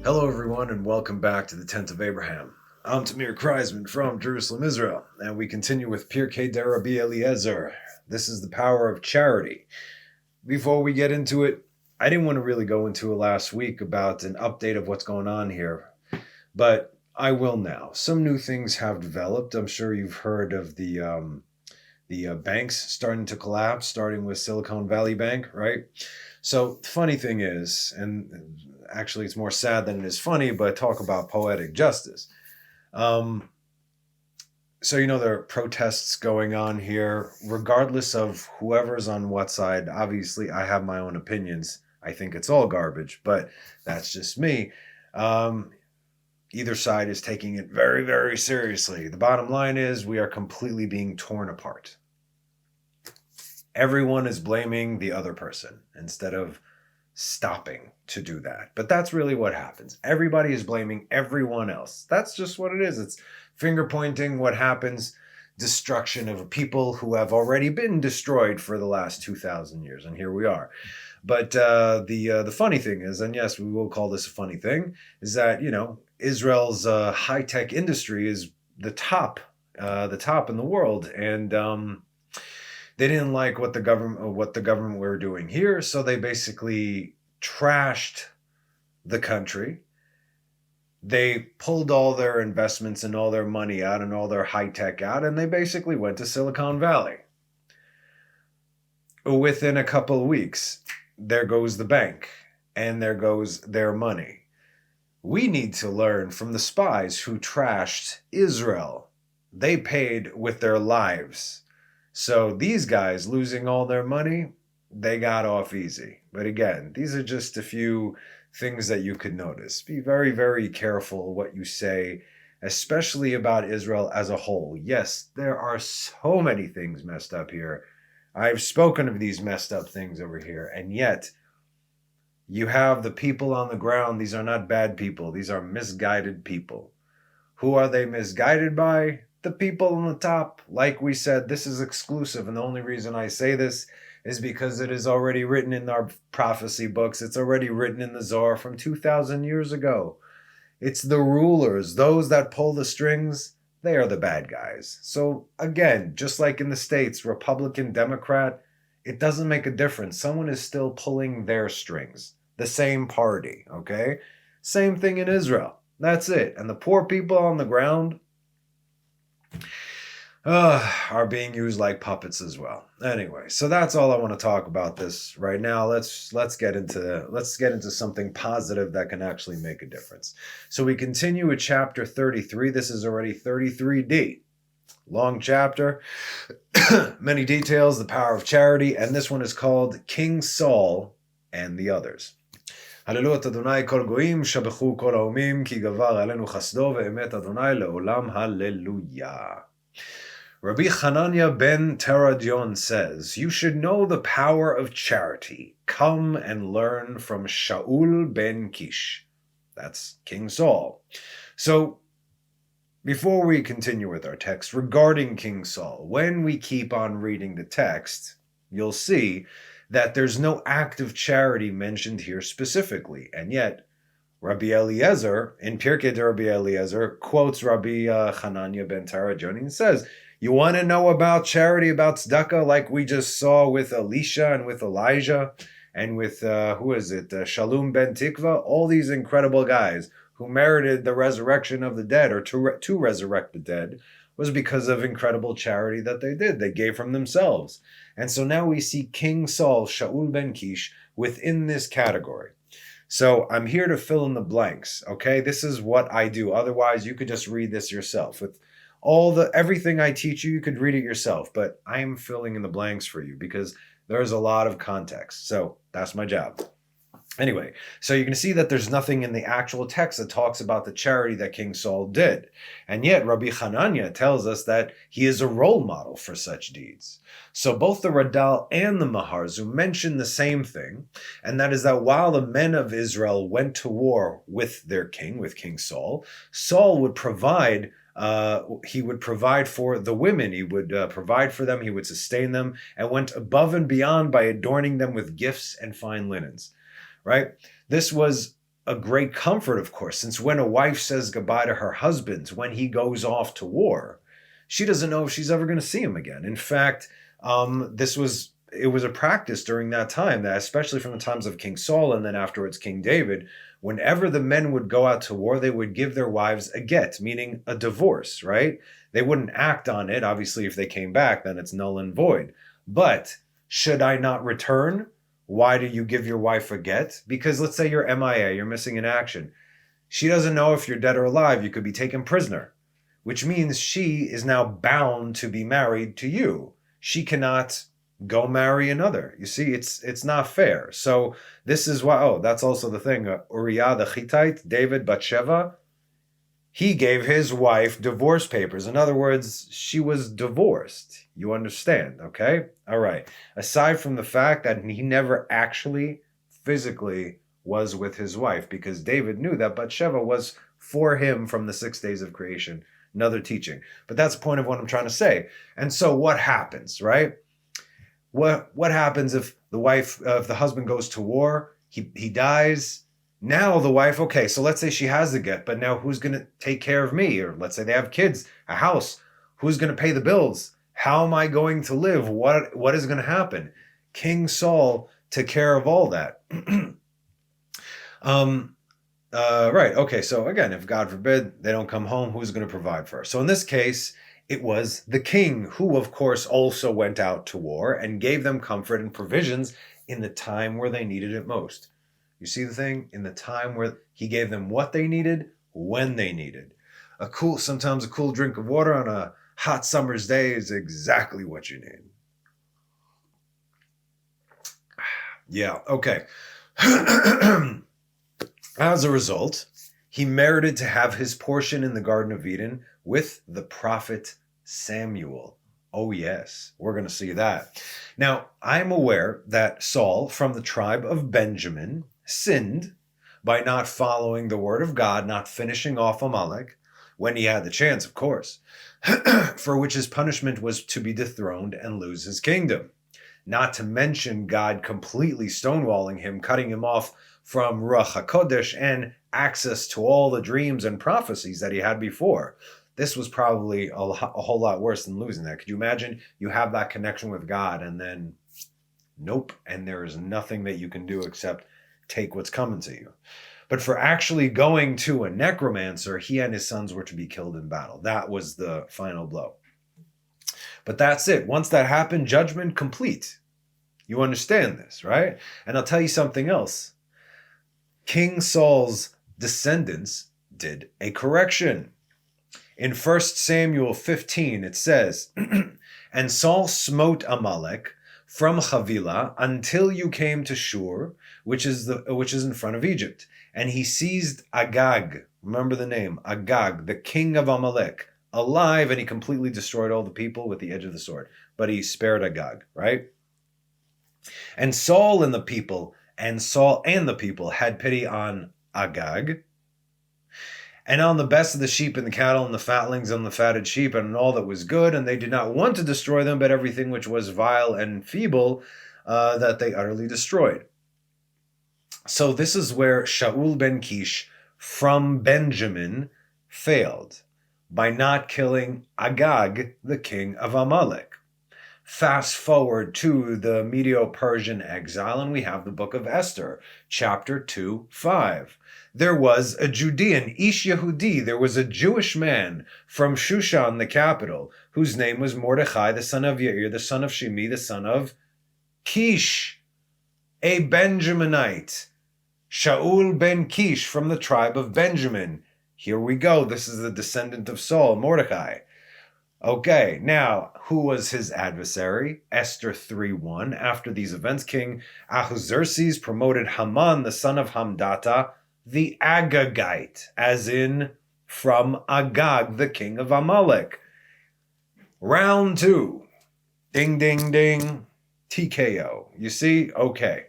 Hello, everyone, and welcome back to the Tent of Abraham. I'm Tamir Kreisman from Jerusalem, Israel, and we continue with Pirkei de Rabbi Eliezer. This is the power of charity. Before we get into it, I didn't want to really go into it last week about an update of what's going on here, but I will now. Some new things have developed. I'm sure you've heard of the banks starting to collapse, starting with Silicon Valley Bank, right? So the funny thing is, and actually it's more sad than it is funny, but talk about poetic justice. So, there are protests going on here, regardless of whoever's on what side. Obviously, I have my own opinions. I think it's all garbage, but that's just me. Either side is taking it very, very seriously. The bottom line is we are completely being torn apart. Everyone is blaming the other person instead of stopping to do that. But that's really what happens. Everybody is blaming everyone else. That's just what it is. It's finger pointing what happens, destruction of people who have already been destroyed for the last 2,000 years. And here we are. But the funny thing is, and yes, we will call this a funny thing, is that, Israel's high-tech industry is the top in the world. And they didn't like what the government were doing here, so they basically trashed the country. They pulled all their investments and all their money out and all their high tech out, and they basically went to Silicon Valley. Within a couple of weeks, there goes the bank, and there goes their money. We need to learn from the spies who trashed Israel. They paid with their lives. So these guys losing all their money, they got off easy. But again, these are just a few things that you could notice. Be very, very careful what you say, especially about Israel as a whole. Yes, there are so many things messed up here. I've spoken of these messed up things over here, and yet you have the people on the ground. These are not bad people. These are misguided people. Who are they misguided by? The people on the top. Like we said, this is exclusive, and the only reason I say this is because it is already written in our prophecy books. It's already written in the Zohar from 2,000 years ago. It's the rulers, those that pull the strings, they are the bad guys. So again, just like in the States, Republican, Democrat, it doesn't make a difference. Someone is still pulling their strings. The same party, okay? Same thing in Israel. That's it. And the poor people on the ground are being used like puppets as well. Anyway, so that's all I want to talk about this right now. Let's get into something positive that can actually make a difference. So we continue with chapter 33. This is already 33D. Long chapter, many details, the power of charity, and this one is called King Saul and the Others. הללו את אדוני כל גויים, שבחו כל האומים, כי גבר עלינו חסדו ואמת אדוני לעולם הללויה. Rabbi Hanania ben Teradion says, you should know the power of charity. Come and learn from Shaul ben Kish. That's King Saul. So, before we continue with our text regarding King Saul, when we keep on reading the text, you'll see that there's no act of charity mentioned here specifically. And yet, Rabbi Eliezer, in Pirkei de Rabbi Eliezer, quotes Rabbi Hanania ben Teradion and says, you want to know about charity, about tzedakah, like we just saw with Elisha and with Elijah and with, Shalom ben Tikva, all these incredible guys who merited the resurrection of the dead, or to resurrect the dead, was because of incredible charity that they did. They gave from themselves. And so now we see King Saul, Shaul ben Kish, within this category. So I'm here to fill in the blanks, okay? This is what I do. Otherwise, you could just read this yourself. With everything I teach you, you could read it yourself. But I am filling in the blanks for you because there's a lot of context. So that's my job. Anyway, so you can see that there's nothing in the actual text that talks about the charity that King Saul did. And yet Rabbi Hanania tells us that he is a role model for such deeds. So both the Radal and the Maharzu mention the same thing, and that is that while the men of Israel went to war with their king, with King Saul, Saul would provide for the women. He would provide for them. He would sustain them, and went above and beyond by adorning them with gifts and fine linens. Right? This was a great comfort, of course, since when a wife says goodbye to her husband when he goes off to war, she doesn't know if she's ever going to see him again. In fact, it was a practice during that time, that especially from the times of King Saul and then afterwards King David, whenever the men would go out to war, they would give their wives a get, meaning a divorce, right? They wouldn't act on it. Obviously, if they came back, then it's null and void. But should I not return? Why do you give your wife a get? Because let's say you're MIA, you're missing in action. She doesn't know if you're dead or alive. You could be taken prisoner, which means she is now bound to be married to you. She cannot go marry another. You see, it's not fair. So this is why, that's also the thing. Uriah the Hittite, David Bathsheba, he gave his wife divorce papers. In other words, she was divorced. You understand, okay? All right. Aside from the fact that he never actually physically was with his wife, because David knew that Bathsheba was for him from the 6 days of creation. Another teaching. But that's the point of what I'm trying to say. And so what happens, right? What happens if the husband goes to war, he dies? Now the wife, okay, so let's say she has the get, but now who's going to take care of me? Or let's say they have kids, a house. Who's going to pay the bills? How am I going to live? What is going to happen? King Saul took care of all that. Right, okay, so again, if God forbid they don't come home, who's going to provide for her? So in this case, it was the king who, of course, also went out to war and gave them comfort and provisions in the time where they needed it most. You see the thing? In the time where he gave them what they needed, when they needed. Sometimes a cool drink of water on a hot summer's day is exactly what you need. Yeah, okay. As a result, he merited to have his portion in the Garden of Eden with the prophet Samuel. Oh yes, we're going to see that. Now, I'm aware that Saul, from the tribe of Benjamin, sinned by not following the word of God, not finishing off Amalek, when he had the chance, of course, for which his punishment was to be dethroned and lose his kingdom. Not to mention God completely stonewalling him, cutting him off from Ruach HaKodesh and access to all the dreams and prophecies that he had before. This was probably a whole lot worse than losing that. Could you imagine? You have that connection with God and then nope, and there is nothing that you can do except take what's coming to you. But for actually going to a necromancer, he and his sons were to be killed in battle. That was the final blow. But that's it. Once that happened, judgment complete. You understand this, right? And I'll tell you something else. King Saul's descendants did a correction. In 1 Samuel 15, it says, And Saul smote Amalek from Havilah until you came to Shur, which is in front of Egypt. And he seized Agag, remember the name, Agag, the king of Amalek, alive, and he completely destroyed all the people with the edge of the sword. But he spared Agag, right? And Saul and the people had pity on Agag, and on the best of the sheep and the cattle and the fatlings and the fatted sheep and all that was good, and they did not want to destroy them, but everything which was vile and feeble, that they utterly destroyed. So this is where Shaul ben Kish from Benjamin failed, by not killing Agag, the king of Amalek. Fast forward to the Medo-Persian exile, and we have the book of Esther, chapter 2:5. There was a Judean, Ish Yehudi, there was a Jewish man from Shushan, the capital, whose name was Mordechai, the son of Yair, the son of Shimi, the son of Kish, a Benjaminite. Shaul ben Kish from the tribe of Benjamin. Here we go. This is the descendant of Saul, Mordecai. Okay, now, who was his adversary? Esther 3:1. After these events, King Ahasuerus promoted Haman, the son of Hamdata, the Agagite, as in from Agag, the king of Amalek. Round 2. Ding, ding, ding. TKO. You see? Okay.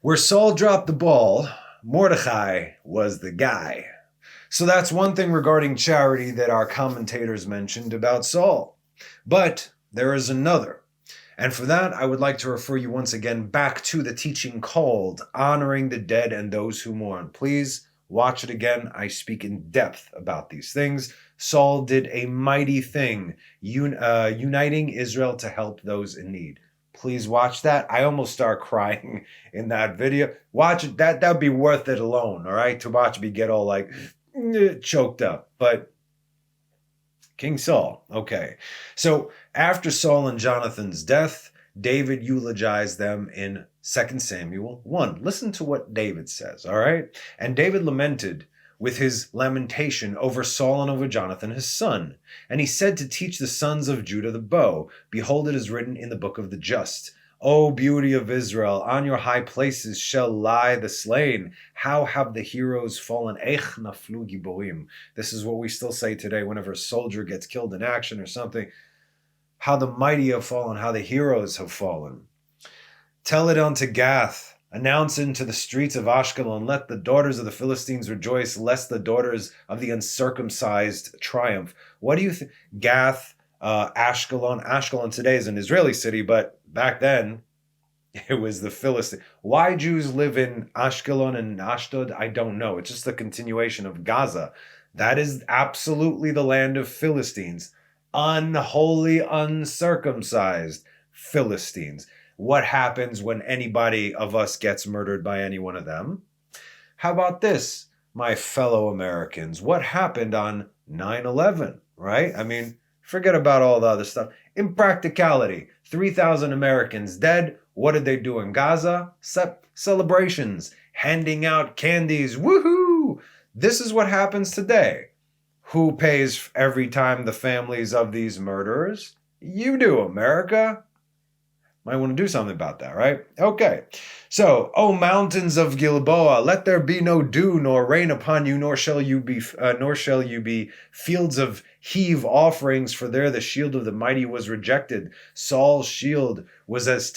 Where Saul dropped the ball, Mordecai was the guy. So that's one thing regarding charity that our commentators mentioned about Saul. But there is another. And for that, I would like to refer you once again back to the teaching called Honoring the Dead and Those Who Mourn. Please watch it again. I speak in depth about these things. Saul did a mighty thing, uniting Israel to help those in need. Please watch that. I almost start crying in that video. Watch it. That would be worth it alone, all right? To watch me get all like choked up. But King Saul, okay. So after Saul and Jonathan's death, David eulogized them in 2 Samuel 1. Listen to what David says, all right? And David lamented with his lamentation over Saul and over Jonathan his son. And he said to teach the sons of Judah the bow. Behold, it is written in the book of the just. O beauty of Israel, on your high places shall lie the slain. How have the heroes fallen? Ech naflu giborim. This is what we still say today whenever a soldier gets killed in action or something. How the mighty have fallen, how the heroes have fallen. Tell it unto Gath. Announce into the streets of Ashkelon, let the daughters of the Philistines rejoice, lest the daughters of the uncircumcised triumph. What do you think? Gath, Ashkelon. Ashkelon today is an Israeli city, but back then it was the Philistines. Why Jews live in Ashkelon and Ashdod, I don't know. It's just a continuation of Gaza. That is absolutely the land of Philistines. Unholy, uncircumcised Philistines. What happens when anybody of us gets murdered by any one of them? How about this, my fellow Americans? What happened on 9/11, right? I mean, forget about all the other stuff. Impracticality. 3,000 Americans dead. What did they do in Gaza? Celebrations. Handing out candies. Woohoo! This is what happens today. Who pays every time the families of these murderers? You do, America. Might want to do something about that, right? Okay. So, O mountains of Gilboa, let there be no dew nor rain upon you, nor shall you be fields of heave offerings, for there the shield of the mighty was rejected. Saul's shield was as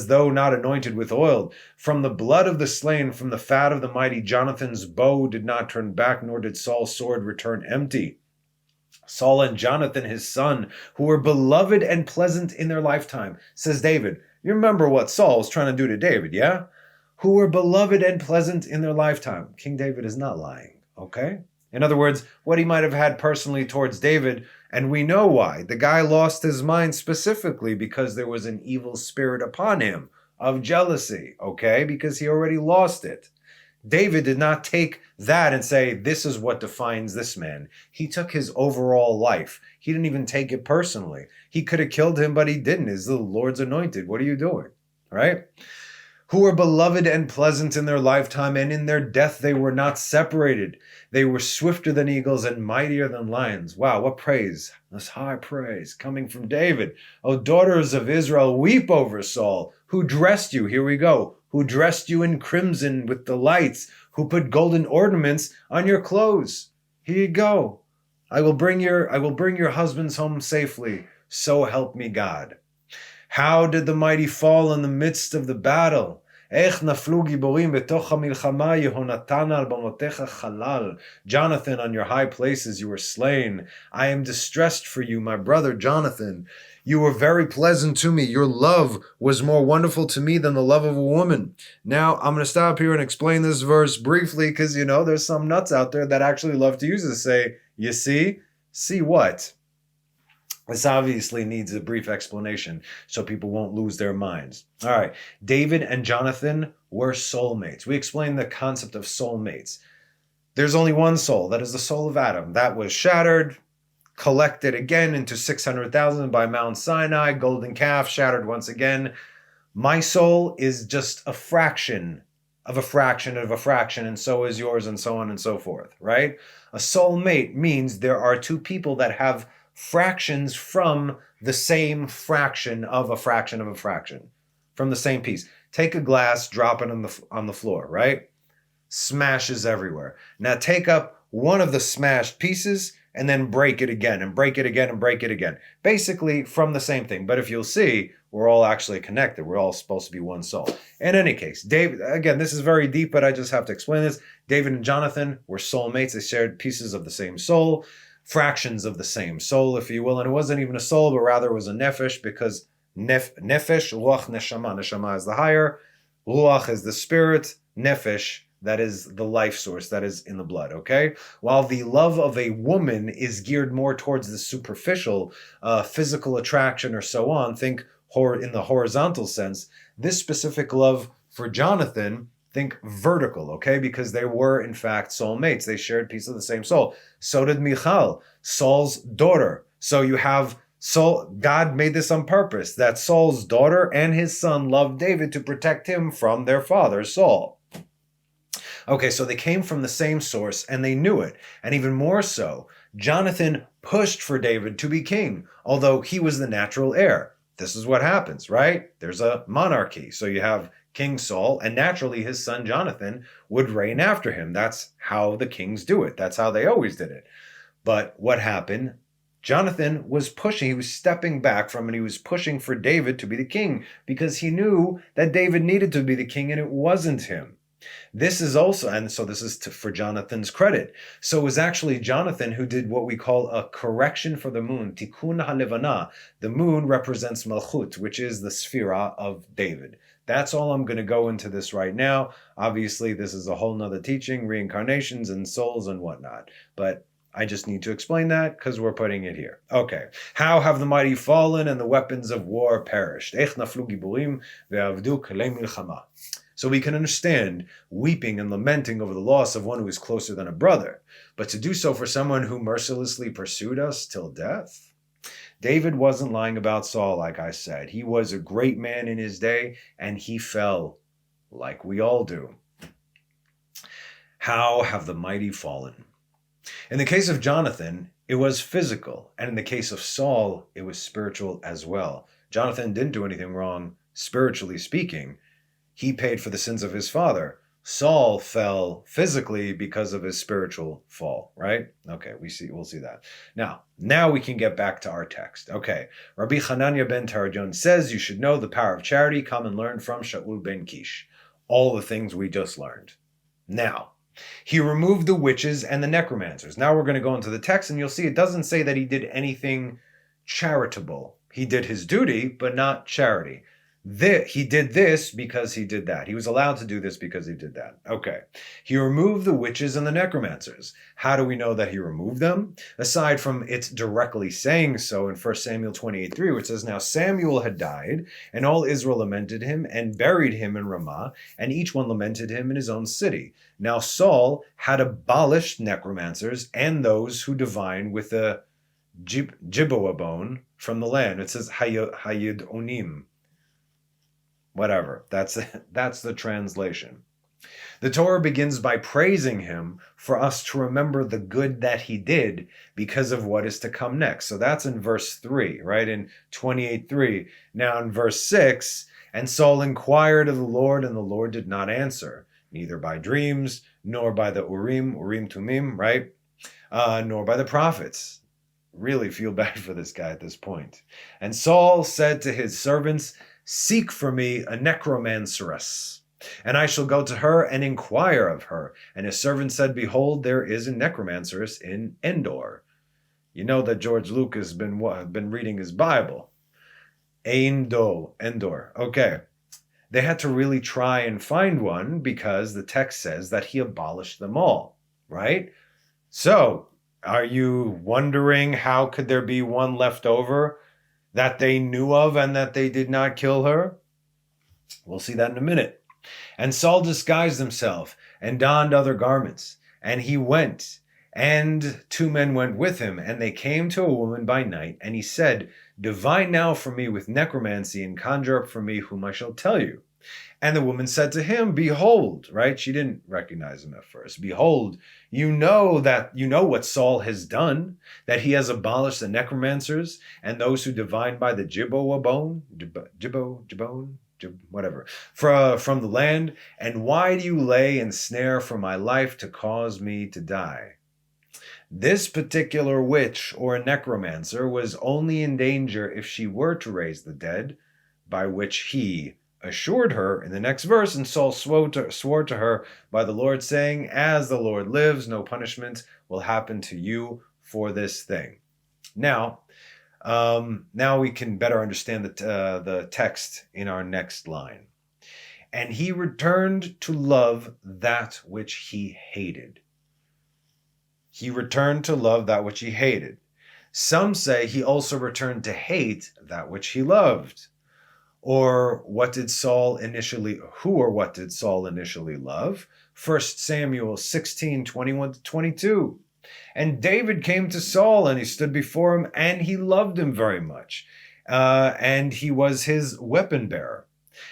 though not anointed with oil. From the blood of the slain, from the fat of the mighty, Jonathan's bow did not turn back, nor did Saul's sword return empty. Saul and Jonathan, his son, who were beloved and pleasant in their lifetime, says David. You remember what Saul was trying to do to David, yeah? Who were beloved and pleasant in their lifetime. King David is not lying, okay? In other words, what he might have had personally towards David, and we know why. The guy lost his mind specifically because there was an evil spirit upon him of jealousy, okay? Because he already lost it. David did not take that and say, this is what defines this man. He took his overall life. He didn't even take it personally. He could have killed him, but he didn't. He's the Lord's anointed. What are you doing? Right? Who were beloved and pleasant in their lifetime, and in their death they were not separated. They were swifter than eagles and mightier than lions. Wow, what praise. This high praise coming from David. O daughters of Israel, weep over Saul, who dressed you. Here we go. Who dressed you in crimson with delights, who put golden ornaments on your clothes. Here you go. I will bring your husbands home safely. So help me God. How did the mighty fall in the midst of the battle? Jonathan, on your high places you were slain. I am distressed for you, my brother Jonathan. You were very pleasant to me. Your love was more wonderful to me than the love of a woman. Now, I'm going to stop here and explain this verse briefly because, there's some nuts out there that actually love to use it to say, you see? See what? This obviously needs a brief explanation so people won't lose their minds. All right. David and Jonathan were soulmates. We explained the concept of soulmates. There's only one soul. That is the soul of Adam. That was shattered, collected again into 600,000 by Mount Sinai, golden calf, shattered once again. My soul is just a fraction of a fraction of a fraction, and so is yours, and so on and so forth, right? A soulmate means there are two people that have fractions from the same fraction of a fraction of a fraction, from the same piece. Take a glass, drop it on the floor, right? Smashes everywhere. Now take up one of the smashed pieces and then break it again and break it again and break it again. Basically from the same thing. But if you'll see, we're all actually connected. We're all supposed to be one soul. In any case, David, again, this is very deep, but I just have to explain this. David and Jonathan were soulmates. They shared pieces of the same soul, fractions of the same soul, if you will. And it wasn't even a soul, but rather it was a nephesh, because Nefesh, ruach, neshama. Neshama is the higher, ruach is the spirit, nefesh, that is the life source, that is in the blood, okay? While the love of a woman is geared more towards the superficial, physical attraction or so on, think in the horizontal sense, this specific love for Jonathan, think vertical, okay? Because they were, in fact, soulmates. They shared a piece of the same soul. So did Michal, Saul's daughter. So you have Saul, God made this on purpose, that Saul's daughter and his son loved David to protect him from their father, Saul. Okay, so they came from the same source and they knew it. And even more so, Jonathan pushed for David to be king, although he was the natural heir. This is what happens, right? There's a monarchy. So you have King Saul, and naturally his son Jonathan would reign after him. That's how the kings do it. That's how they always did it. But what happened? Jonathan was pushing, he was stepping back from it. He was pushing for David to be the king because he knew that David needed to be the king and it wasn't him. This is also, and so this is for Jonathan's credit. So it was actually Jonathan who did what we call a correction for the moon, tikkun halevana. The moon represents Malchut, which is the sphira of David. That's all I'm going to go into this right now. Obviously, this is a whole nother teaching, reincarnations and souls and whatnot. But I just need to explain that because we're putting it here. Okay. How have the mighty fallen and the weapons of war perished? Ech naflu giburim ve'avdu kelei milchama. So we can understand weeping and lamenting over the loss of one who is closer than a brother, but to do so for someone who mercilessly pursued us till death? David wasn't lying about Saul, like I said. He was a great man in his day, and he fell, like we all do. How have the mighty fallen? In the case of Jonathan, it was physical, and in the case of Saul, it was spiritual as well. Jonathan didn't do anything wrong, spiritually speaking. He paid for the sins of his father. Saul fell physically because of his spiritual fall, right? Okay, we'll see that. Now we can get back to our text. Okay, Rabbi Hanania ben Tarajon says you should know the power of charity, come and learn from Shaul ben Kish. All the things we just learned. Now, he removed the witches and the necromancers. Now we're going to go into the text and you'll see it doesn't say that he did anything charitable. He did his duty, but not charity. He did this because he did that. He was allowed to do this because he did that. Okay. He removed the witches and the necromancers. How do we know that he removed them? Aside from it's directly saying so in 1 Samuel 28:3, where it says, Now Samuel had died, and all Israel lamented him, and buried him in Ramah, and each one lamented him in his own city. Now Saul had abolished necromancers and those who divine with a Jibboa bone from the land. It says Hayid Onim. Whatever. That's the translation. The Torah begins by praising him for us to remember the good that he did because of what is to come next. So that's in verse 3, right? In 28:3. Now in verse 6, and Saul inquired of the Lord, and the Lord did not answer, neither by dreams, nor by the Urim Tumim, right? Nor by the prophets. Really feel bad for this guy at this point. And Saul said to his servants, Seek for me a necromanceress, and I shall go to her and inquire of her. And his servant said, Behold, there is a necromanceress in Endor. You know that George Lucas has been reading his Bible. Endor. Okay. They had to really try and find one because the text says that he abolished them all, right? So, are you wondering how could there be one left over that they knew of and that they did not kill her? We'll see that in a minute. And Saul disguised himself and donned other garments. And he went, and 2 men went with him, and they came to a woman by night. And he said, Divine now for me with necromancy, and conjure up for me whom I shall tell you. And the woman said to him, Behold, right? She didn't recognize him at first. Behold, you know what Saul has done, that he has abolished the necromancers and those who divine by the whatever, from the land. And why do you lay and snare for my life to cause me to die? This particular witch or necromancer was only in danger if she were to raise the dead, by which he assured her in the next verse, and Saul swore to her by the Lord, saying, As the Lord lives, no punishment will happen to you for this thing. Now, Now we can better understand the text in our next line. And he returned to love that which he hated. He returned to love that which he hated. Some say he also returned to hate that which he loved. Or what did Saul initially love? 1 Samuel 16:21-22. And David came to Saul, and he stood before him, and he loved him very much. And he was his weapon bearer.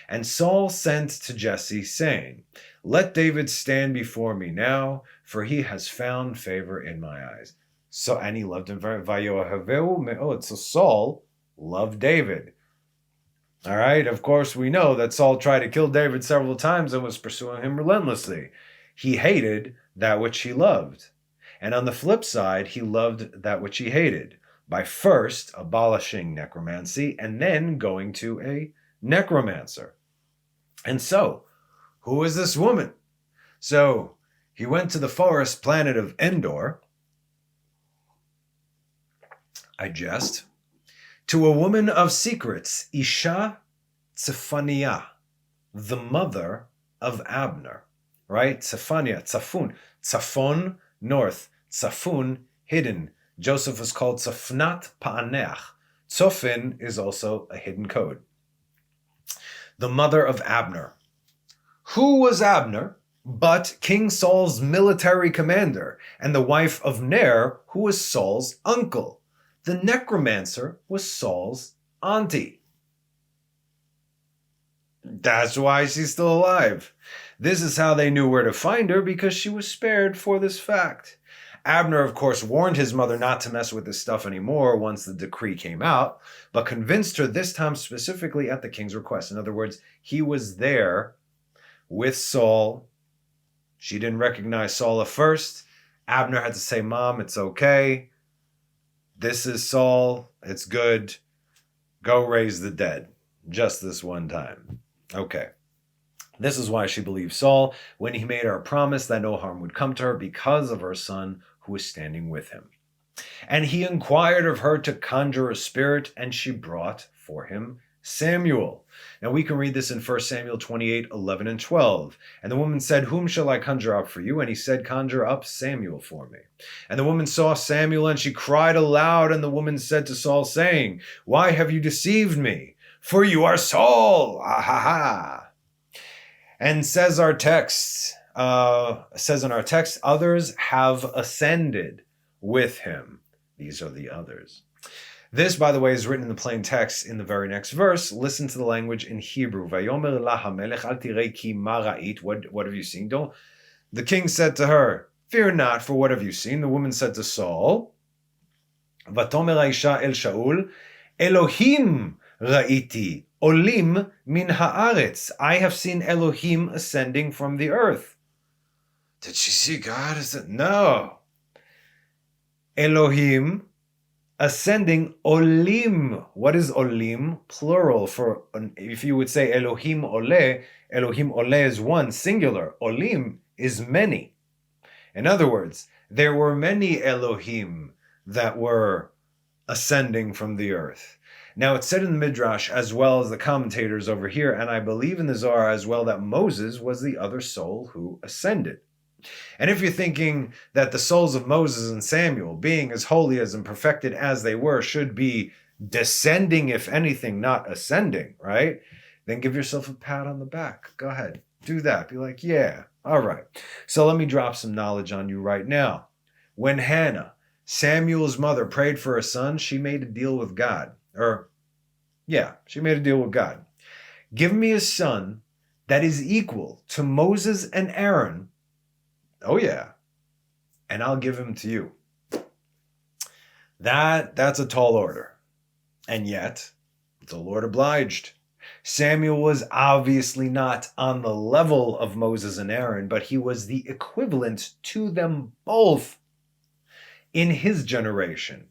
And Saul sent to Jesse, saying, let David stand before me now, for he has found favor in my eyes. And he loved him very much. So Saul loved David. All right, of course, we know that Saul tried to kill David several times and was pursuing him relentlessly. He hated that which he loved. And on the flip side, he loved that which he hated by first abolishing necromancy and then going to a necromancer. And so, who is this woman? So, he went to the forest planet of Endor. I jest. To a woman of secrets, Isha Tzefaniah, the mother of Abner. Right? Tzefaniah, Tzafun. Tzafon, north. Tzafun, hidden. Joseph was called Tzafnat Pa'aneach. Tzofin is also a hidden code. The mother of Abner. Who was Abner but King Saul's military commander and the wife of Ner, who was Saul's uncle? The necromancer was Saul's auntie. That's why she's still alive. This is how they knew where to find her, because she was spared for this fact. Abner, of course, warned his mother not to mess with this stuff anymore once the decree came out, but convinced her this time specifically at the king's request. In other words, he was there with Saul. She didn't recognize Saul at first. Abner had to say, Mom, it's okay. This is Saul. It's good. Go raise the dead. Just this one time. Okay. This is why she believed Saul when he made her a promise that no harm would come to her because of her son who was standing with him. And he inquired of her to conjure a spirit, and she brought for him Samuel. Now we can read this in 1 Samuel 28:11 and 12. And the woman said, Whom shall I conjure up for you? And he said, Conjure up Samuel for me. And the woman saw Samuel, and she cried aloud. And the woman said to Saul, saying, Why have you deceived me? For you are Saul. Ah ha ha. And says in our text, others have ascended with him. These are the others. This, by the way, is written in the plain text in the very next verse. Listen to the language in Hebrew. Vayomer la hamelech al tirei ki ma ra'it. What have you seen? The king said to her, Fear not, for what have you seen? The woman said to Saul, Vatomer ha'isha el Shaul, Elohim ra'iti. Olim min haaretz. I have seen Elohim ascending from the earth. Did she see God? No. Elohim ascending, olim. What is olim? Plural. For if you would say Elohim ole is one, singular. Olim is many. In other words, there were many Elohim that were ascending from the earth. Now, it's said in the Midrash, as well as the commentators over here, and I believe in the Zohar as well, that Moses was the other soul who ascended. And if you're thinking that the souls of Moses and Samuel, being as holy as and perfected as they were, should be descending, if anything, not ascending, right? Then give yourself a pat on the back. Go ahead. Do that. Be like, yeah, all right. So let me drop some knowledge on you right now. When Hannah, Samuel's mother, prayed for a son, she made a deal with God. She made a deal with God. Give me a son that is equal to Moses and Aaron. Oh yeah. And I'll give him to you. That's a tall order. And yet, the Lord obliged. Samuel was obviously not on the level of Moses and Aaron, but he was the equivalent to them both in his generation,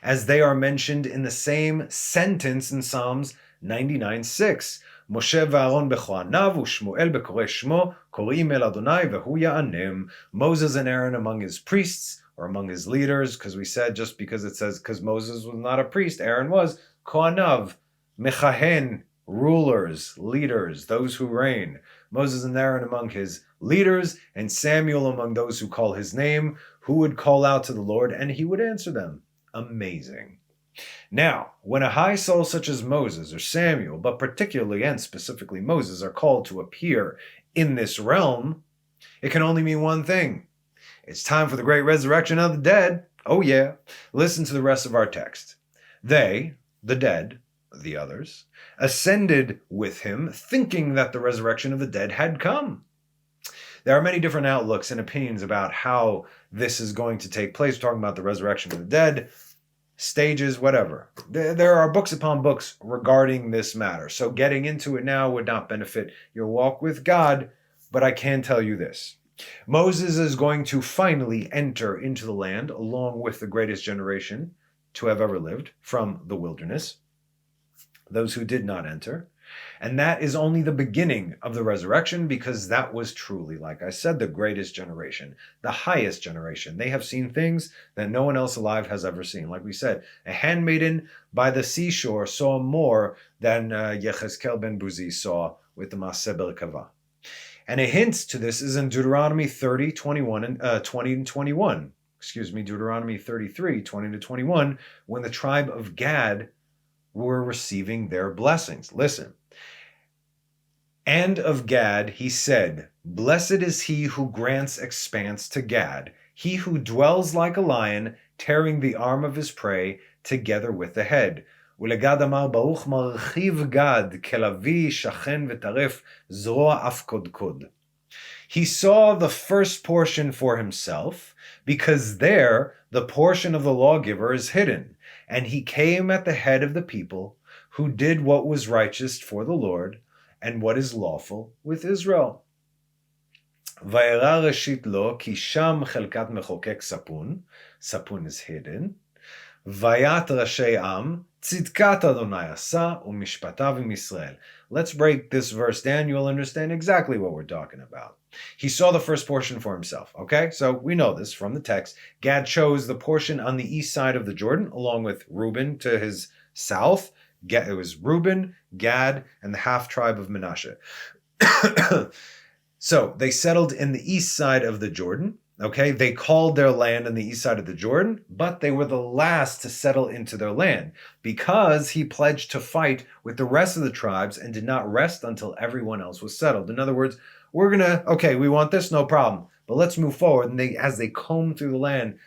as they are mentioned in the same sentence in Psalms 99:6. Moshe v'Aaron b'choanav u'Shmuel b'korei shmo korim el Adonai v'hu ya'anem. Moses and Aaron among his priests or among his leaders, because we said just because it says, because Moses was not a priest, Aaron was, Kohanav, Mechahen, rulers, leaders, those who reign. Moses and Aaron among his leaders, and Samuel among those who call his name, who would call out to the Lord, and he would answer them. Amazing. Now, when a high soul such as Moses or Samuel, but particularly and specifically Moses, are called to appear in this realm, it can only mean one thing. It's time for the great resurrection of the dead. Oh yeah. Listen to the rest of our text. They, the dead, the others, ascended with him, thinking that the resurrection of the dead had come. There are many different outlooks and opinions about how this is going to take place. We're talking about the resurrection of the dead, stages, whatever. There are books upon books regarding this matter. So getting into it now would not benefit your walk with God, but I can tell you this. Moses is going to finally enter into the land along with the greatest generation to have ever lived from the wilderness, those who did not enter. And that is only the beginning of the resurrection, because that was truly, like I said, the greatest generation, the highest generation. They have seen things that no one else alive has ever seen. Like we said, a handmaiden by the seashore saw more than Yechezkel ben Buzi saw with the Maaseh Berekavah. And a hint to this is in Deuteronomy 30, 21 and 20 and 21. Deuteronomy 33, 20 to 21, when the tribe of Gad were receiving their blessings. Listen. And of Gad he said, Blessed is he who grants expanse to Gad, he who dwells like a lion, tearing the arm of his prey together with the head. ולגד אמר ברוך מרחיב גד כלביא שכן וטרף זרוע אף קודקוד. He saw the first portion for himself, because there the portion of the lawgiver is hidden, and he came at the head of the people who did what was righteous for the Lord and what is lawful with Israel. וירא ראשית לו כי שם חלקת מחוקק ספון, ספון is hidden, ויית ראשי עם צדקת אדוני עשה ומשפטיו עם ישראל. Let's break this verse down. You'll understand exactly what we're talking about. He saw the first portion for himself. Okay, so we know this from the text. Gad chose the portion on the east side of the Jordan, along with Reuben to his south. It was Reuben, Gad, and the half tribe of Manasseh. So they settled in the east side of the Jordan. Okay, they called their land on the east side of the Jordan, but they were the last to settle into their land because he pledged to fight with the rest of the tribes and did not rest until everyone else was settled. In other words, we want this, no problem, but let's move forward. And as they comb through the land,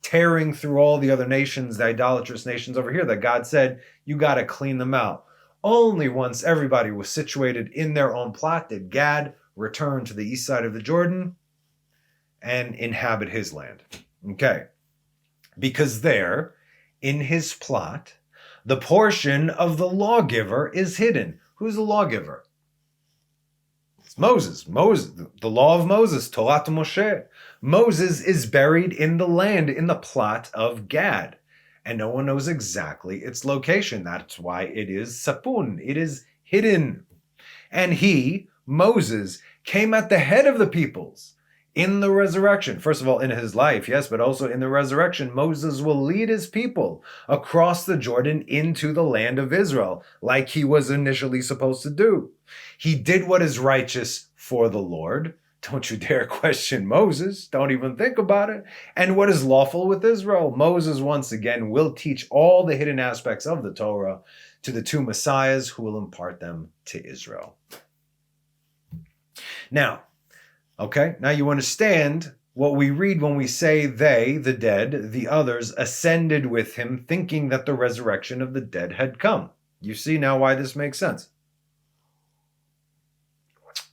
tearing through all the other nations, the idolatrous nations over here that God said, you got to clean them out. Only once everybody was situated in their own plot did Gad return to the east side of the Jordan and inhabit his land. Okay. Because there, in his plot, the portion of the lawgiver is hidden. Who's the lawgiver? It's Moses. The law of Moses, Torah to Moshe. Moses is buried in the land, in the plot of Gad. And no one knows exactly its location. That's why it is sapun. It is hidden. And he, Moses, came at the head of the peoples in the resurrection. First of all, in his life, yes, but also in the resurrection, Moses will lead his people across the Jordan into the land of Israel, like he was initially supposed to do. He did what is righteous for the Lord. Don't you dare question Moses. Don't even think about it. And what is lawful with Israel? Moses, once again, will teach all the hidden aspects of the Torah to the two messiahs who will impart them to Israel. Now you understand what we read when we say they, the dead, the others, ascended with him, thinking that the resurrection of the dead had come. You see now why this makes sense.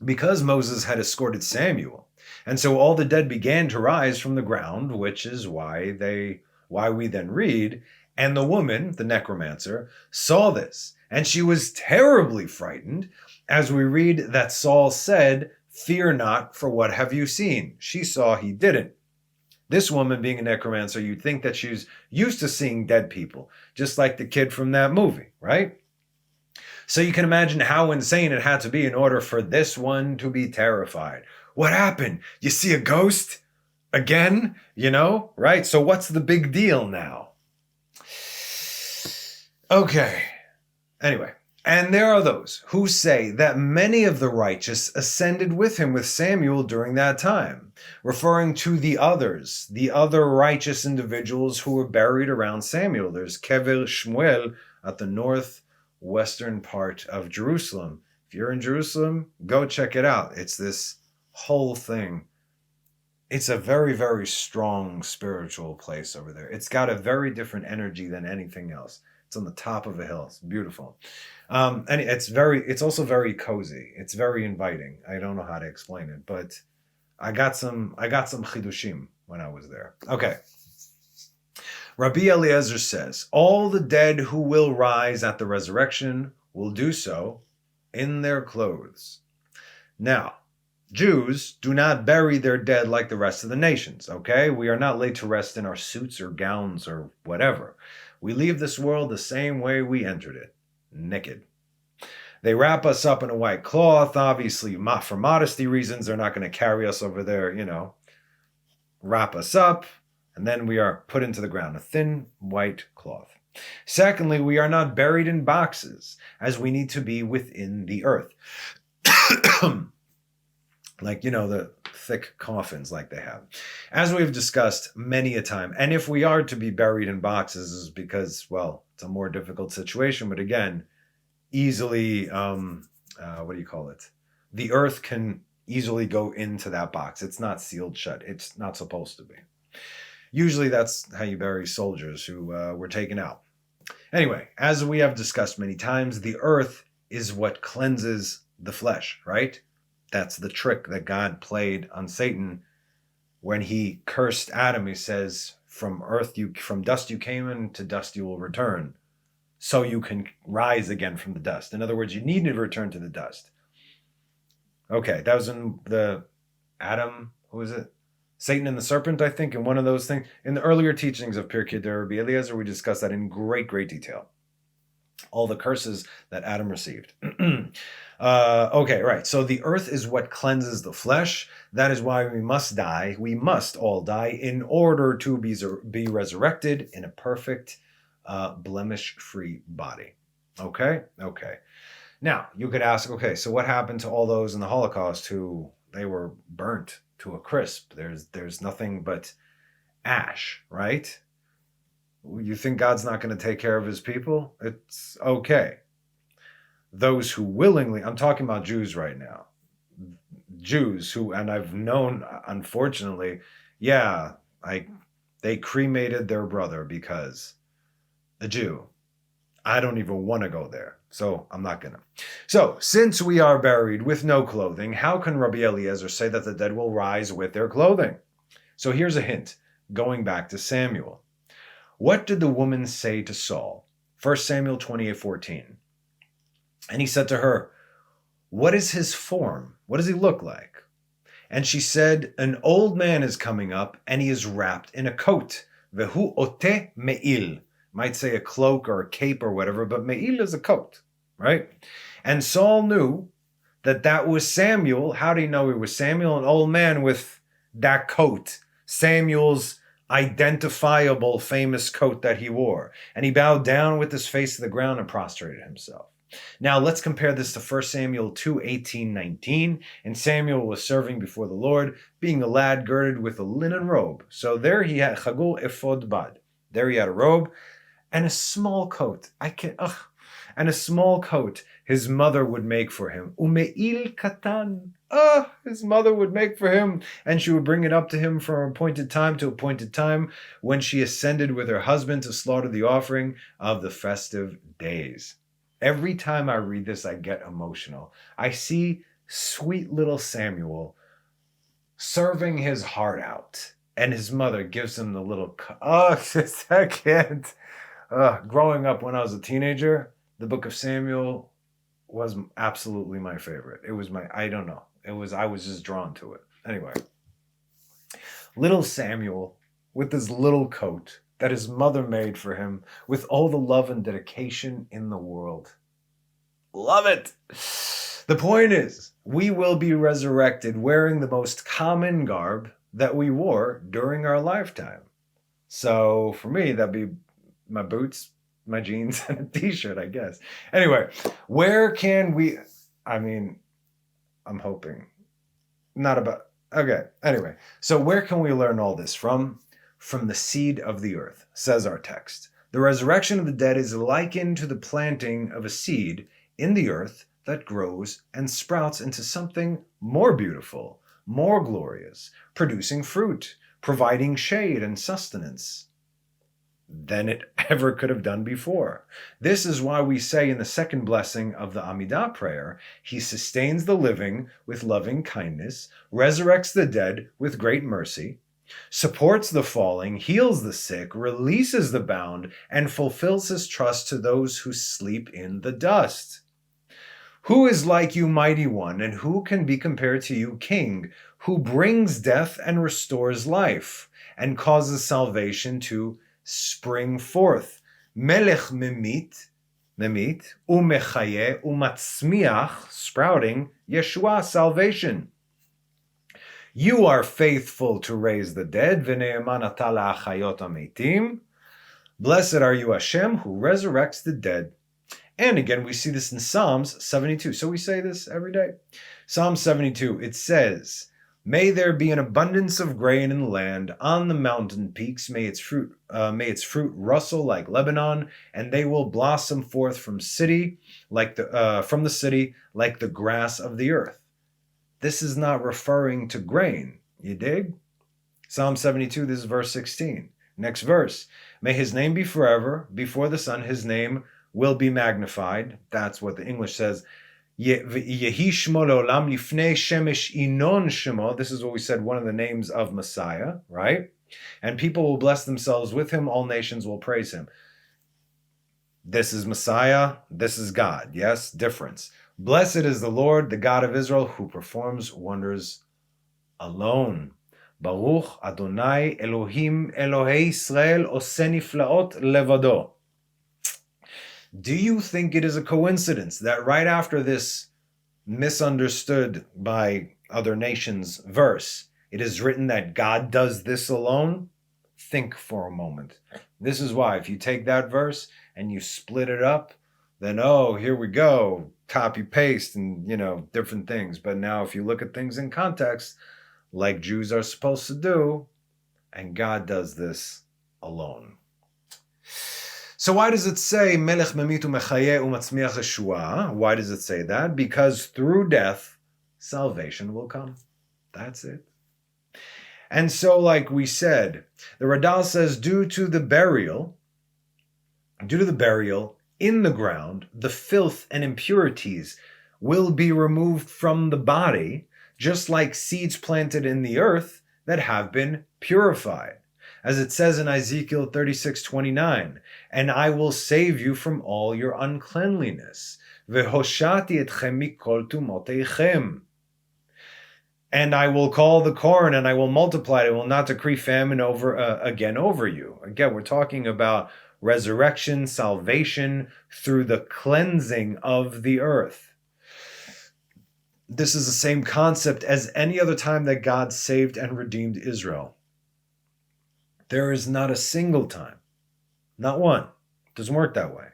Because Moses had escorted Samuel, and so all the dead began to rise from the ground, which is why we then read, and the woman, the necromancer, saw this, and she was terribly frightened, as we read that Saul said, Fear not, for what have you seen? She saw, he didn't. This woman, being a necromancer, you'd think that she's used to seeing dead people, just like the kid from that movie, right? So you can imagine how insane it had to be in order for this one to be terrified. What happened? You see a ghost? Again, right? So what's the big deal now? Okay. Anyway, and there are those who say that many of the righteous ascended with him with Samuel during that time, referring to the others, the other righteous individuals who were buried around Samuel. There's Kever Shmuel at the northwestern part of Jerusalem. If you're in Jerusalem, go check it out. It's this whole thing. It's a very, very strong spiritual place over there. It's got a very different energy than anything else. It's on the top of a hill. It's beautiful. And it's also very cozy. It's very inviting. I don't know how to explain it, but I got some chidushim when I was there. Okay. Rabbi Eliezer says, all the dead who will rise at the resurrection will do so in their clothes. Now, Jews do not bury their dead like the rest of the nations, okay? We are not laid to rest in our suits or gowns or whatever. We leave this world the same way we entered it, naked. They wrap us up in a white cloth, obviously, for modesty reasons. They're not going to carry us over there, wrap us up, and then we are put into the ground, a thin white cloth. Secondly, we are not buried in boxes, as we need to be within the earth. Like, the thick coffins like they have. As we've discussed many a time, and if we are to be buried in boxes, is because, well, it's a more difficult situation, but again, easily, the earth can easily go into that box. It's not sealed shut. It's not supposed to be. Usually that's how you bury soldiers who were taken out. Anyway, as we have discussed many times, the earth is what cleanses the flesh, right? That's the trick that God played on Satan when he cursed Adam. He says, from dust you came, and to dust you will return, so you can rise again from the dust. In other words, you need to return to the dust. Okay, that was in the Adam, who was it? Satan and the serpent, I think, in one of those things. In the earlier teachings of Pirkei Rabbi Eliezer, we discussed that in great, great detail. All the curses that Adam received. Okay, right. So the earth is what cleanses the flesh. That is why we must die. We must all die in order to be resurrected in a perfect, blemish-free body. Okay? Okay. Now, you could ask, okay, so what happened to all those in the Holocaust who they were burnt to a crisp? There's nothing but ash, right? You think God's not going to take care of his people? It's okay. Those who willingly, I'm talking about Jews right now. Jews who, and I've known, unfortunately, they cremated their brother because a Jew. I don't even want to go there, so I'm not going to. So, since we are buried with no clothing, how can Rabbi Eliezer say that the dead will rise with their clothing? So here's a hint, going back to Samuel. What did the woman say to Saul? 1 Samuel 28:14. And he said to her, what is his form? What does he look like? And she said, an old man is coming up, and he is wrapped in a coat. Vehu ote meil. Might say a cloak or a cape or whatever, but meil is a coat, right? And Saul knew that was Samuel. How do you know it was Samuel? An old man with that coat. Samuel's identifiable famous coat that he wore. And he bowed down with his face to the ground and prostrated himself. Now let's compare this to 1 Samuel 2:18-19. And Samuel was serving before the Lord, being a lad girded with a linen robe. So there he had chagul ephod bad. There he had a robe and a small coat. And a small coat his mother would make for him. Umeil katan. His mother would make for him, and she would bring it up to him from appointed time to appointed time when she ascended with her husband to slaughter the offering of the festive days. Every time I read this, I get emotional. I see sweet little Samuel serving his heart out, and his mother gives him the little... I can't. Growing up when I was a teenager, the book of Samuel was absolutely my favorite. It was I don't know. I was just drawn to it. Anyway, little Samuel with his little coat that his mother made for him with all the love and dedication in the world. Love it. The point is, we will be resurrected wearing the most common garb, that we wore during our lifetime. So for me, that'd be my boots, my jeans, and a t-shirt, I guess. Anyway, where can we, I mean, I'm hoping, not about, okay, anyway. So where can we learn all this from? From the seed of the earth, says our text. The resurrection of the dead is likened to the planting of a seed in the earth that grows and sprouts into something more beautiful, more glorious, producing fruit, providing shade and sustenance than it ever could have done before. This is why we say in the second blessing of the Amidah prayer, he sustains the living with loving kindness, resurrects the dead with great mercy, supports the falling, heals the sick, releases the bound, and fulfills his trust to those who sleep in the dust. Who is like you, mighty one, and who can be compared to you, king, who brings death and restores life, and causes salvation to spring forth? Melech memit, umechaye, umatzmiach, sprouting, Yeshua, salvation. You are faithful to raise the dead. V'ne'eman ata la'achayot hametim. Blessed are you, Hashem, who resurrects the dead. And again, we see this in Psalms 72. So we say this every day. Psalm 72, it says, may there be an abundance of grain in the land. On the mountain peaks, may its fruit rustle like Lebanon, and they will blossom forth from the city like the grass of the earth. This is not referring to grain. You dig? Psalm 72, this is verse 16. Next verse. May his name be forever. Before the sun, his name will be magnified. That's what the English says. Yehi shmo le'olam lifnei shemesh inon shemo. This is what we said, one of the names of Messiah, right? And people will bless themselves with him. All nations will praise him. This is Messiah. This is God. Yes, difference. Blessed is the Lord, the God of Israel, who performs wonders alone. Baruch Adonai Elohim Elohei Israel oseh niflaot levado. Do you think it is a coincidence that right after this misunderstood by other nations verse, it is written that God does this alone? Think for a moment. This is why, if you take that verse and you split it up, then, oh, here we go, copy paste and, different things. But now if you look at things in context, like Jews are supposed to do, and God does this alone. So why does it say Melech memit umechaye umatzmiach Yeshua? Why does it say that? Because through death, salvation will come. That's it. And so, like we said, the Radal says, due to the burial in the ground, the filth and impurities will be removed from the body, just like seeds planted in the earth that have been purified. As it says in Ezekiel 36:29, and I will save you from all your uncleanliness. Vehoshati etchem mikol tumoteichem. And I will call the corn, and I will multiply it. I will not decree famine again over you. Again, we're talking about resurrection, salvation through the cleansing of the earth. This is the same concept as any other time that God saved and redeemed Israel. There is not a single time, not one, it doesn't work that way,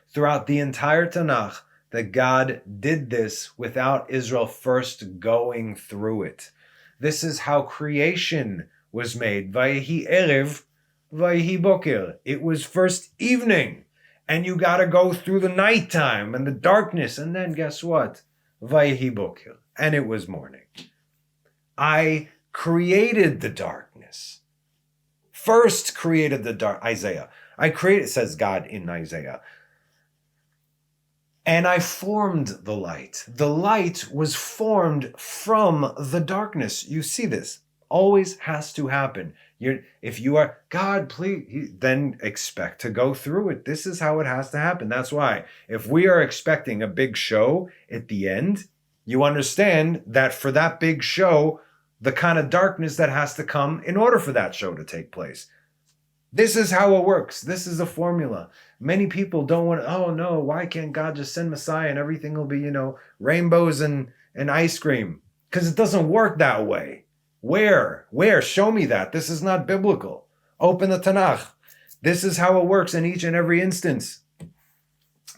throughout the entire Tanakh that God did this without Israel first going through it. This is how creation was made. Vayehi erev, vayehi boker. It was first evening, and you got to go through the nighttime and the darkness, and then guess what? Vayehi boker, and it was morning. I created the darkness. First created the dark, Isaiah. Says God in Isaiah. And I formed the light. The light was formed from the darkness. You see this. Always has to happen. If you are, God, please, then expect to go through it. This is how it has to happen. That's why if we are expecting a big show at the end, you understand that for that big show, the kind of darkness that has to come in order for that show to take place. This is how it works. This is a formula. Many people don't want to, oh no, why can't God just send Messiah and everything will be, rainbows and ice cream? Because it doesn't work that way. Where? Show me that. This is not biblical. Open the Tanakh. This is how it works in each and every instance.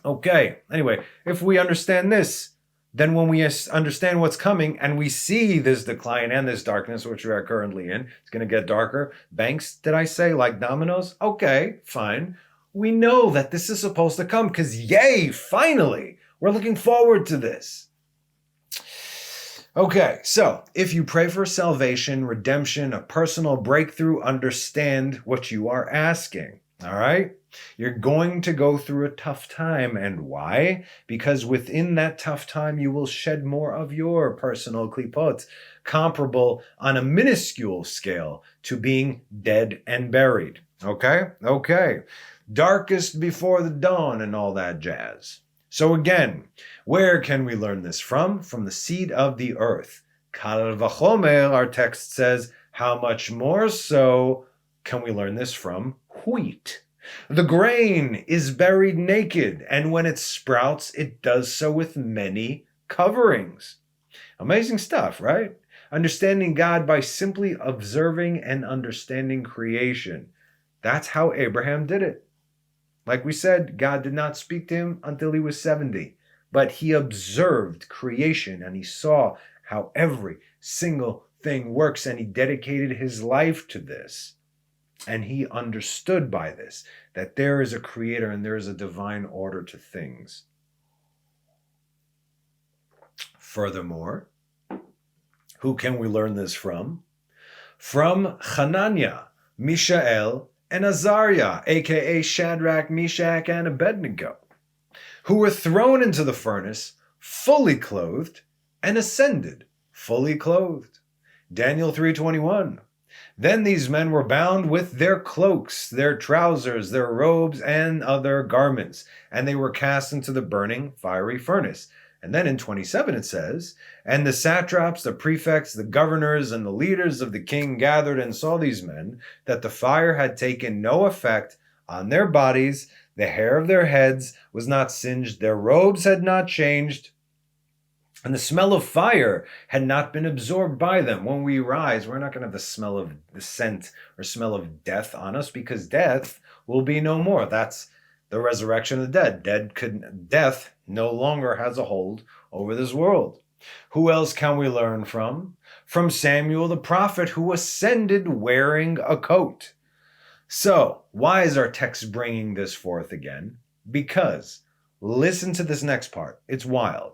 Okay, anyway, if we understand this, then when we understand what's coming and we see this decline and this darkness, which we are currently in, it's going to get darker. Banks, did I say, like dominoes? Okay, fine. We know that this is supposed to come because, yay, finally, we're looking forward to this. Okay, so if you pray for salvation, redemption, a personal breakthrough, understand what you are asking. All right? You're going to go through a tough time. And why? Because within that tough time, you will shed more of your personal klipot, comparable on a minuscule scale to being dead and buried. Okay? Okay. Darkest before the dawn and all that jazz. So again, where can we learn this from? From the seed of the earth. Kal v'chomer, our text says, how much more so can we learn this from wheat? The grain is buried naked, and when it sprouts, it does so with many coverings. Amazing stuff, right? Understanding God by simply observing and understanding creation. That's how Abraham did it. Like we said, God did not speak to him until he was 70, but he observed creation and he saw how every single thing works, and he dedicated his life to this. And he understood by this that there is a creator and there is a divine order to things. Furthermore, who can we learn this from? From Hananiah, Mishael, and Azariah, aka Shadrach, Meshach, and Abednego, who were thrown into the furnace, fully clothed, and ascended, fully clothed. Daniel 3:21. Then these men were bound with their cloaks, their trousers, their robes, and other garments, and they were cast into the burning fiery furnace. And then in 27 it says, and the satraps, the prefects, the governors, and the leaders of the king gathered and saw these men, that the fire had taken no effect on their bodies, the hair of their heads was not singed, their robes had not changed, and the smell of fire had not been absorbed by them. When we rise, we're not going to have the smell of the scent or smell of death on us, because death will be no more. That's the resurrection of the dead. Death no longer has a hold over this world. Who else can we learn from? From Samuel the prophet, who ascended wearing a coat. So, why is our text bringing this forth again? Because, listen to this next part. It's wild.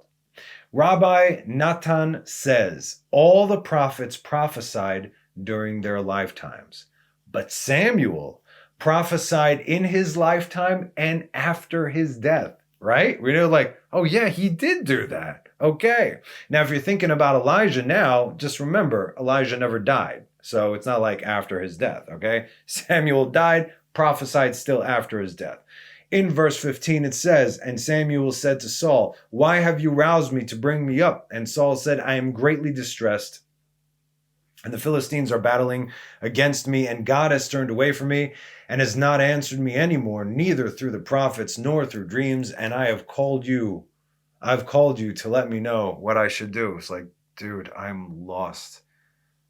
Rabbi Natan says, all the prophets prophesied during their lifetimes, but Samuel prophesied in his lifetime and after his death, right? We know, like, oh yeah, he did do that. Okay. Now, if you're thinking about Elijah now, just remember, Elijah never died. So it's not like after his death, okay? Samuel died, prophesied still after his death. In verse 15 it says, and Samuel said to Saul, why have you roused me to bring me up? And Saul said, I am greatly distressed, and the Philistines are battling against me, and God has turned away from me, and has not answered me anymore, neither through the prophets, nor through dreams, and I've called you to let me know what I should do. It's like, dude, I'm lost.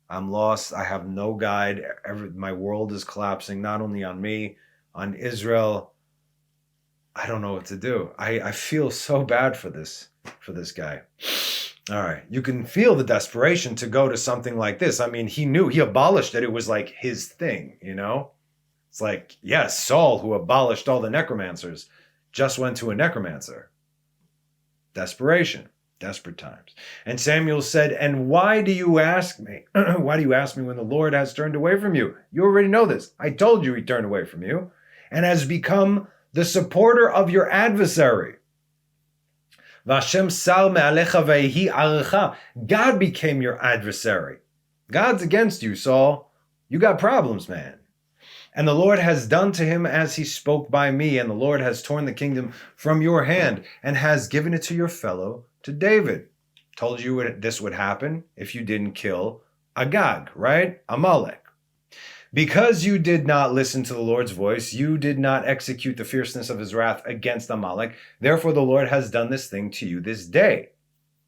I have no guide. My world is collapsing, not only on me, on Israel. I don't know what to do. I feel so bad for this guy. All right. You can feel the desperation to go to something like this. I mean, he abolished it. It was like his thing, you know? It's like, yes, Saul, who abolished all the necromancers, just went to a necromancer. Desperation. Desperate times. And Samuel said, and why do you ask me? Why do you ask me when the Lord has turned away from you? You already know this. I told you he turned away from you and has become the supporter of your adversary. God became your adversary. God's against you, Saul. You got problems, man. And the Lord has done to him as he spoke by me, and the Lord has torn the kingdom from your hand and has given it to your fellow, to David. Told you this would happen if you didn't kill Agag, right? Amalek. Because you did not listen to the Lord's voice, you did not execute the fierceness of his wrath against Amalek. Therefore, the Lord has done this thing to you this day.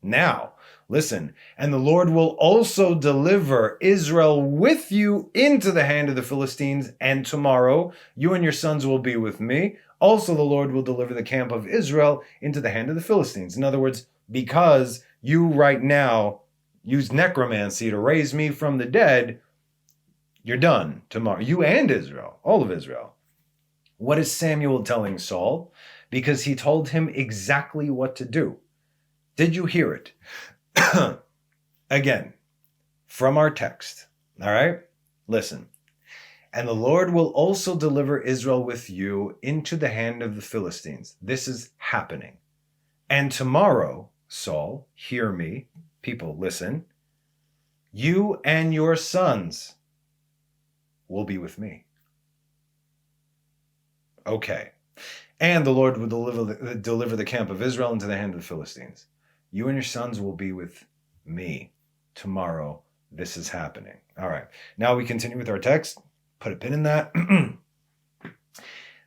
Now, listen, and the Lord will also deliver Israel with you into the hand of the Philistines, and tomorrow you and your sons will be with me. Also, the Lord will deliver the camp of Israel into the hand of the Philistines. In other words, because you right now use necromancy to raise me from the dead, you're done tomorrow. You and Israel, all of Israel. What is Samuel telling Saul? Because he told him exactly what to do. Did you hear it? Again, from our text. All right? Listen. And the Lord will also deliver Israel with you into the hand of the Philistines. This is happening. And tomorrow, Saul, hear me. People, listen. You and your sons will be with me. Okay. And the Lord will deliver the camp of Israel into the hand of the Philistines. You and your sons will be with me. Tomorrow, this is happening. All right. Now we continue with our text. Put a pin in that.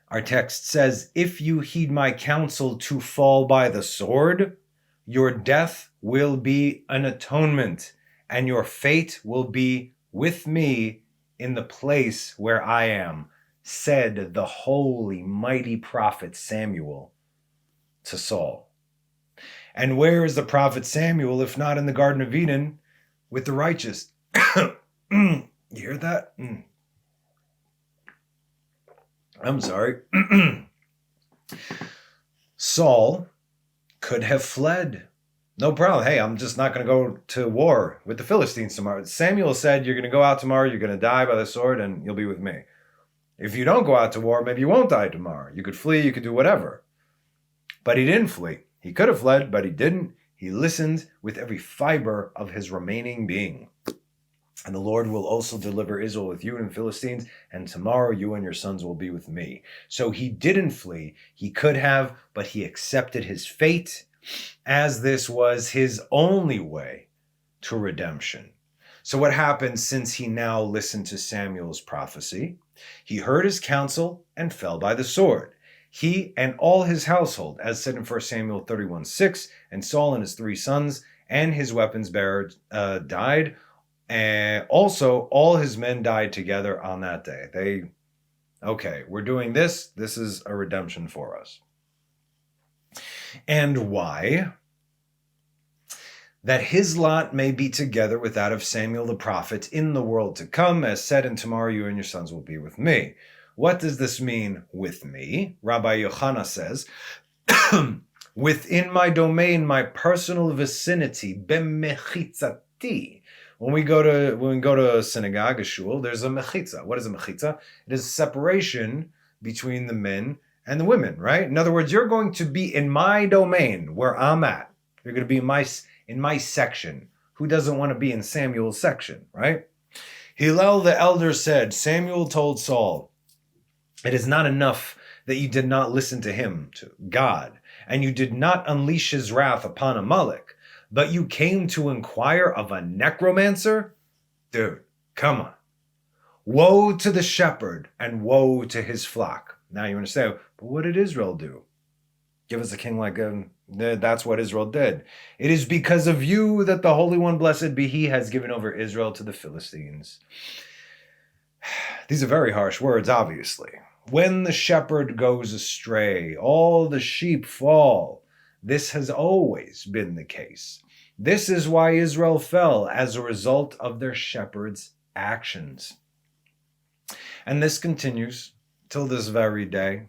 Our text says, if you heed my counsel to fall by the sword, your death will be an atonement, and your fate will be with me in the place where I am, said the holy, mighty prophet Samuel to Saul. And where is the prophet Samuel, if not in the Garden of Eden with the righteous? You hear that? I'm sorry. Saul could have fled. No problem. Hey, I'm just not going to go to war with the Philistines tomorrow. Samuel said, you're going to go out tomorrow, you're going to die by the sword, and you'll be with me. If you don't go out to war, maybe you won't die tomorrow. You could flee, you could do whatever. But he didn't flee. He could have fled, but he didn't. He listened with every fiber of his remaining being. And the Lord will also deliver Israel with you and the Philistines, and tomorrow you and your sons will be with me. So he didn't flee. He could have, but he accepted his fate, as this was his only way to redemption. So what happened since he now listened to Samuel's prophecy? He heard his counsel and fell by the sword. He and all his household, as said in 1 Samuel 31:6, and Saul and his 3 sons and his weapons bearer died. And also all his men died together on that day. Okay, we're doing this. This is a redemption for us. And why? That his lot may be together with that of Samuel the prophet in the world to come, as said, and tomorrow you and your sons will be with me. What does this mean, with me? Rabbi Yochanan says, within my domain, my personal vicinity, b'mechitzati. When we go to a synagogue, a shul, there's a mechitza. What is a mechitza? It is separation between the men and the women, right? In other words, you're going to be in my domain where I'm at. You're going to be in my section. Who doesn't want to be in Samuel's section, right? Hillel the elder said, Samuel told Saul, it is not enough that you did not listen to him, to God, and you did not unleash his wrath upon Amalek, but you came to inquire of a necromancer? Dude, come on. Woe to the shepherd and woe to his flock. Now you understand, but what did Israel do? Give us a king like him. That's what Israel did. It is because of you that the Holy One, blessed be he, has given over Israel to the Philistines. These are very harsh words, obviously. When the shepherd goes astray, all the sheep fall. This has always been the case. This is why Israel fell, as a result of their shepherd's actions. And this continues till this very day.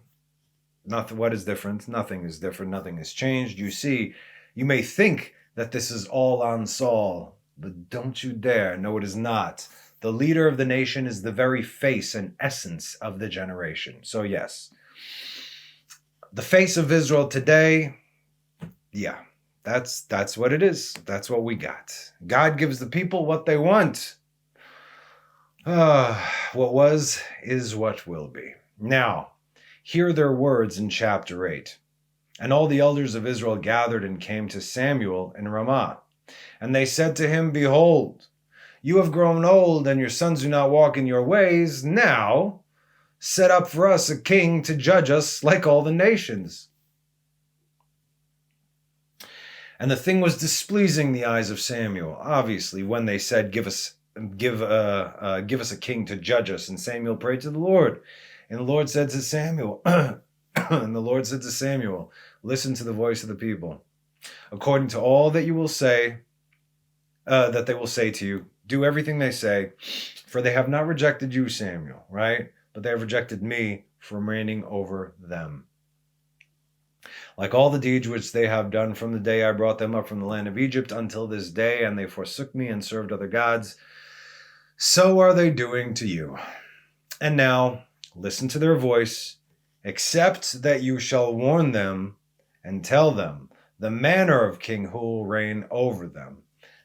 What is different? Nothing is different. Nothing has changed. You see, you may think that this is all on Saul, but don't you dare. No, it is not. The leader of the nation is the very face and essence of the generation. So yes, the face of Israel today, yeah, that's what it is. That's what we got. God gives the people what they want. What was is what will be. Now, hear their words in chapter 8. And all the elders of Israel gathered and came to Samuel in Ramah. And they said to him, Behold, you have grown old, and your sons do not walk in your ways. Now, set up for us a king to judge us like all the nations. And the thing was displeasing the eyes of Samuel, obviously, when they said, give us a king to judge us. And Samuel prayed to the Lord. And the Lord said to Samuel, listen to the voice of the people. According to all that you will say, that they will say to you, do everything they say, for they have not rejected you, Samuel, right? But they have rejected me from reigning over them. Like all the deeds which they have done from the day I brought them up from the land of Egypt until this day, and they forsook me and served other gods, so are they doing to you. And now, listen to their voice, except that you shall warn them and tell them the manner of king who will reign over them.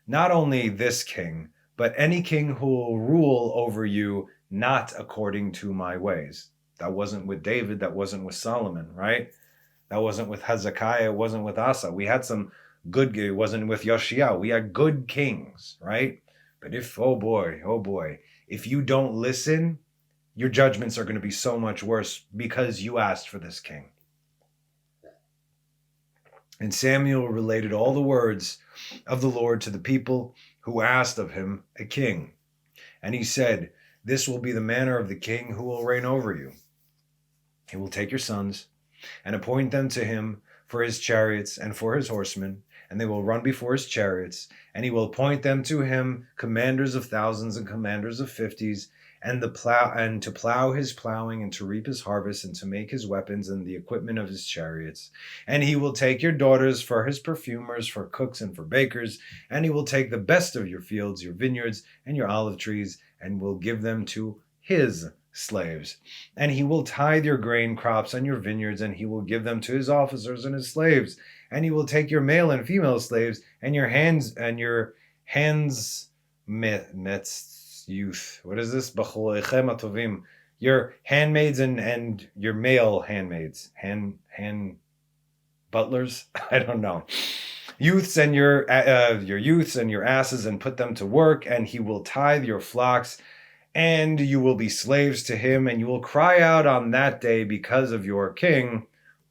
Not only this king, but any king who will rule over you, not according to my ways. That wasn't with David, that wasn't with Solomon, right? That wasn't with Hezekiah, it wasn't with Asa. We had some good, it wasn't with Yoshia. We had good kings, right? But if, oh boy, if you don't listen, your judgments are going to be so much worse because you asked for this king. And Samuel related all the words of the Lord to the people who asked of him a king. And he said, this will be the manner of the king who will reign over you. He will take your sons and appoint them to him for his chariots and for his horsemen, and they will run before his chariots, and he will appoint them to him commanders of thousands and commanders of fifties, and to plow his plowing, and to reap his harvest, and to make his weapons and the equipment of his chariots. And he will take your daughters for his perfumers, for cooks and for bakers, and he will take the best of your fields, your vineyards, and your olive trees, and will give them to his slaves. And he will tithe your grain crops and your vineyards, and he will give them to his officers and his slaves. And he will take your male and female slaves, and your youth. What is this? Your handmaids and your male handmaids. Hand butlers? I don't know. Youths and your youths and your asses, and put them to work, and he will tithe your flocks, and you will be slaves to him, and you will cry out on that day because of your king,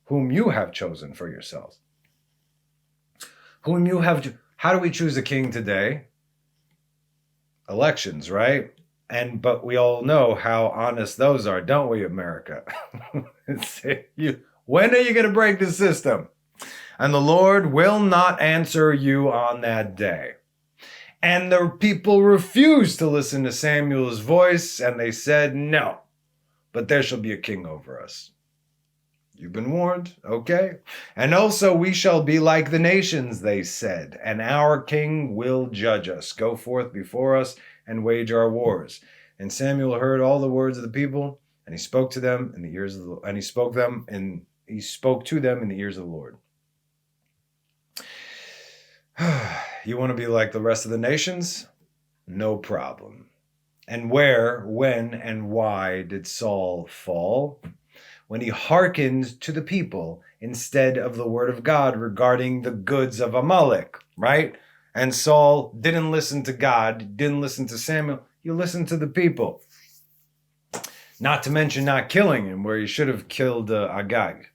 whom you have chosen for yourselves. How do we choose a king today? Elections, right? But we all know how honest those are, don't we, America? When are you going to break the system? And the Lord will not answer you on that day. And the people refused to listen to Samuel's voice, and they said, no, but there shall be a king over us. You've been warned, okay? And also we shall be like the nations, they said, and our king will judge us. Go forth before us and wage our wars. And Samuel heard all the words of the people, and he spoke to them in the ears of the Lord. And he spoke to them in the ears of the Lord. You want to be like the rest of the nations? No problem. And where, when, and why did Saul fall? When he hearkened to the people instead of the word of God regarding the goods of Amalek, right? And Saul didn't listen to God, didn't listen to Samuel, he listened to the people. Not to mention not killing him, where he should have killed Agag.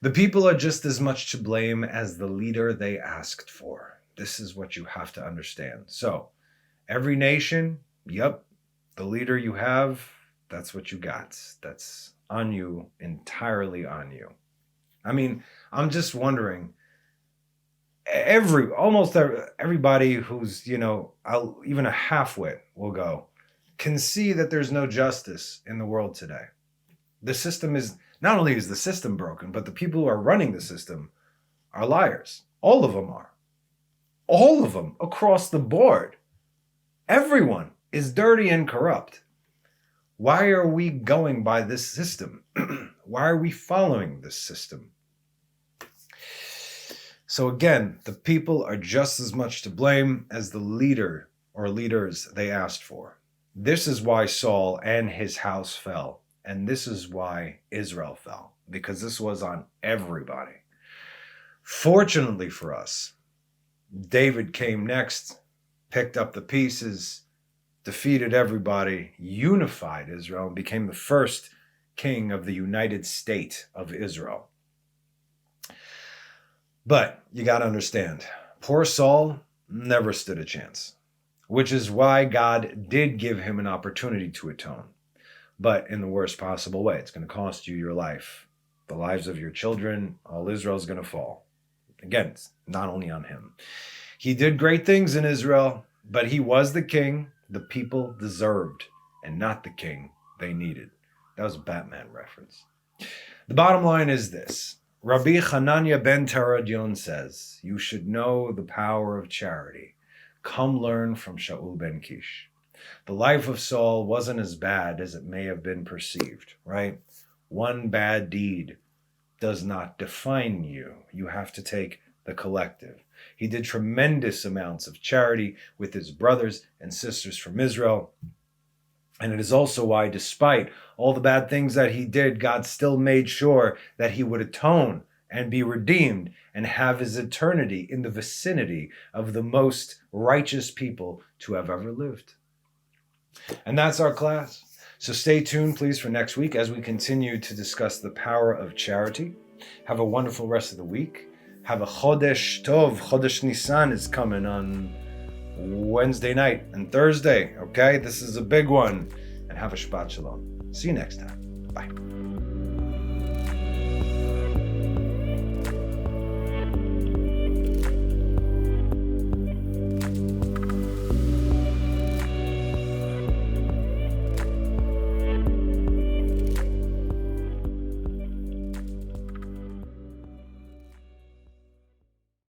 The people are just as much to blame as the leader they asked for. This is what you have to understand. So, every nation, yep, the leader you have, that's what you got. That's on you, entirely on you. I mean, I'm just wondering, almost everybody who's, even a halfwit will go, can see that there's no justice in the world today. The system not only is the system broken, but the people who are running the system are liars. All of them are. All of them, across the board. Everyone is dirty and corrupt. Why are we going by this system? Why are we following this system? So again, the people are just as much to blame as the leader or leaders they asked for. This is why Saul and his house fell. And this is why Israel fell. Because this was on everybody. Fortunately for us, David came next, picked up the pieces, defeated everybody, unified Israel, and became the first king of the United State of Israel. But you got to understand, poor Saul never stood a chance, which is why God did give him an opportunity to atone, but in the worst possible way. It's going to cost you your life, the lives of your children. All Israel is going to fall. Again, it's not only on him. He did great things in Israel, but he was the king the people deserved and not the king they needed. That was a Batman reference. The bottom line is this. Rabbi Hanania ben Teradion says, you should know the power of charity. Come learn from Shaul ben Kish. The life of Saul wasn't as bad as it may have been perceived, right? One bad deed does not define you. You have to take the collective. He did tremendous amounts of charity with his brothers and sisters from Israel. And it is also why, despite all the bad things that he did, God still made sure that he would atone and be redeemed and have his eternity in the vicinity of the most righteous people to have ever lived. And that's our class. So stay tuned, please, for next week as we continue to discuss the power of charity. Have a wonderful rest of the week. Have a Chodesh Tov. Chodesh Nisan is coming on Wednesday night and Thursday. Okay, this is a big one. And have a Shabbat Shalom. See you next time. Bye.